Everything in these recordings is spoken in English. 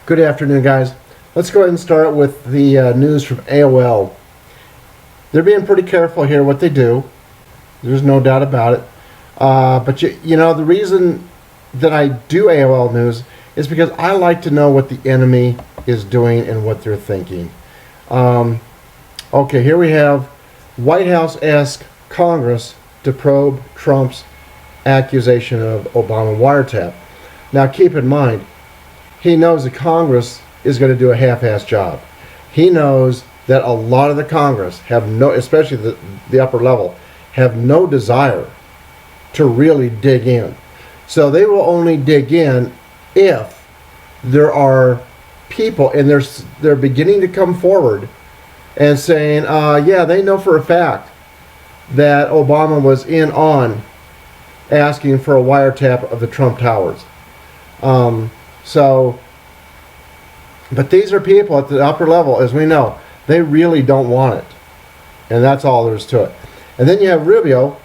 Good afternoon, guys. Let's go ahead and start with the news from AOL. They're being pretty careful here what they do. There's no doubt about it. But you know, the reason that I do AOL news is because I like to know what the enemy is doing and what they're thinking. Okay, here we have White House asks Congress to probe Trump's accusation of Obama wiretap. Now keep in mind, he knows that Congress is going to do a half-assed job. He knows that a lot of the Congress have no, especially the upper level, have no desire to really dig in. So they will only dig in if there are people, and they're beginning to come forward and saying, yeah, they know for a fact that Obama was in on asking for a wiretap of the Trump Towers. But these are people at the upper level, as we know, they really don't want it. And that's all there is to it. And then you have Rubio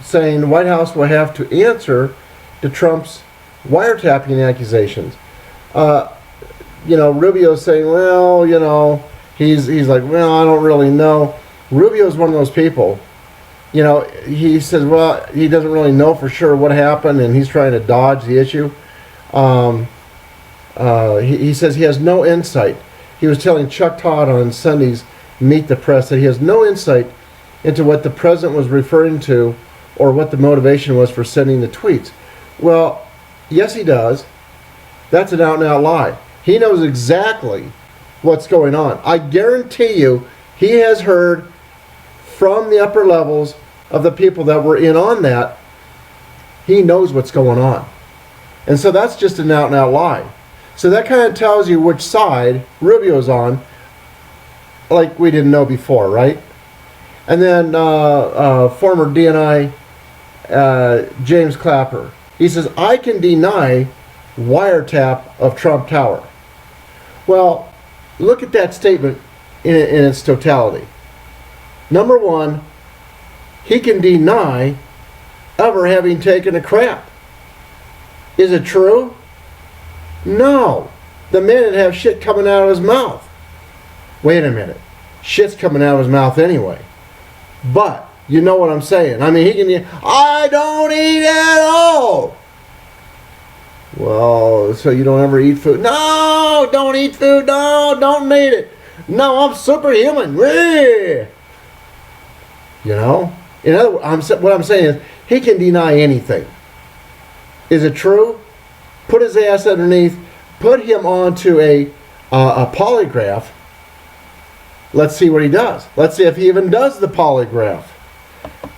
saying the White House will have to answer to Trump's wiretapping accusations. Rubio's saying, well, he's like, well, I don't really know. Rubio's one of those people. He says, well, he doesn't really know for sure what happened, and he's trying to dodge the issue. He says he has no insight. He was telling Chuck Todd on Sunday's Meet the Press that he has no insight into what the president was referring to or what the motivation was for sending the tweets. Well, yes, he does. That's an out-and-out lie. He knows exactly what's going on. I guarantee you he has heard from the upper levels of the people that were in on that. He knows what's going on. And so that's just an out-and-out lie. So that kind of tells you which side Rubio's on, like we didn't know before, right? And then former DNI James Clapper, he says, I can deny wiretap of Trump Tower. Well, look at that statement in its totality. Number one, he can deny ever having taken a crap. Is it true? No. The man would have shit coming out of his mouth. Wait a minute. Shit's coming out of his mouth anyway. But, you know what I'm saying. I mean, he can, I don't eat at all. Well, so you don't ever eat food? No, don't eat food. No, don't eat it. No, I'm superhuman. In other words, what I'm saying is, he can deny anything. Is it true? Put his ass underneath. Put him onto a polygraph. Let's see what he does. Let's see if he even does the polygraph.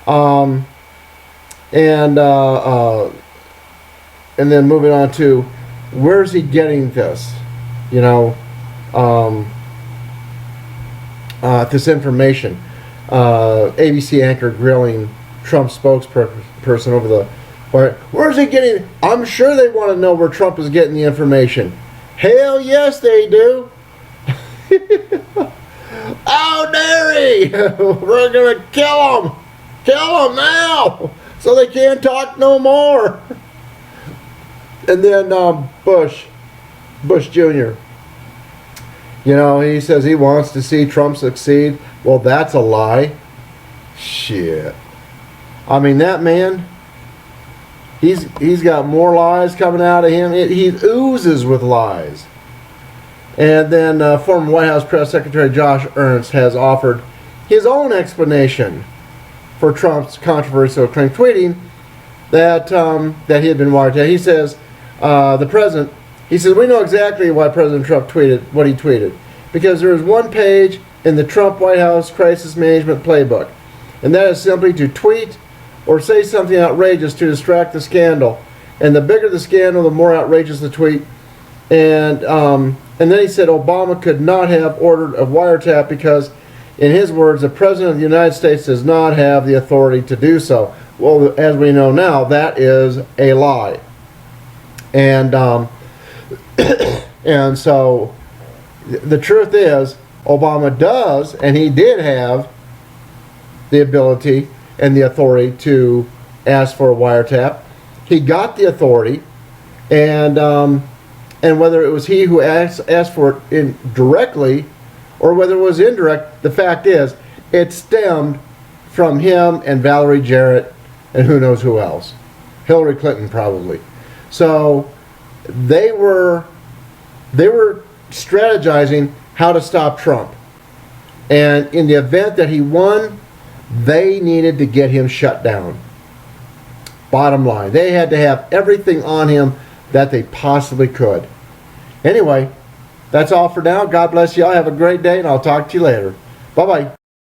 And then moving on to, where's he getting this? This information. ABC anchor grilling Trump spokesperson over the... Where's he getting? I'm sure they want to know where Trump is getting the information. Hell yes, they do. How dare he? We're gonna kill him. Kill him now, so they can't talk no more. And then Bush Jr. He says he wants to see Trump succeed. Well, that's a lie. Shit. I mean, that man. He's got more lies coming out of him. He oozes with lies. And then former White House Press Secretary Josh Ernst has offered his own explanation for Trump's controversial claim, tweeting that he had been wiretapped. He says, we know exactly why President Trump tweeted what he tweeted. Because there is one page in the Trump White House Crisis Management Playbook. And that is simply to tweet or say something outrageous to distract the scandal. And the bigger the scandal, the more outrageous the tweet. And then he said Obama could not have ordered a wiretap because, in his words, the President of the United States does not have the authority to do so. Well, as we know now, that is a lie. And and so the truth is, Obama does, and he did have the ability and the authority to ask for a wiretap. He got the authority, and And whether it was he who asked for it directly or whether it was indirect, the fact is it stemmed from him and Valerie Jarrett and who knows who else. Hillary Clinton probably. So they were strategizing how to stop Trump. And in the event that he won, they needed to get him shut down. Bottom line, they had to have everything on him that they possibly could. Anyway, that's all for now. God bless you all. Have a great day, and I'll talk to you later. Bye-bye.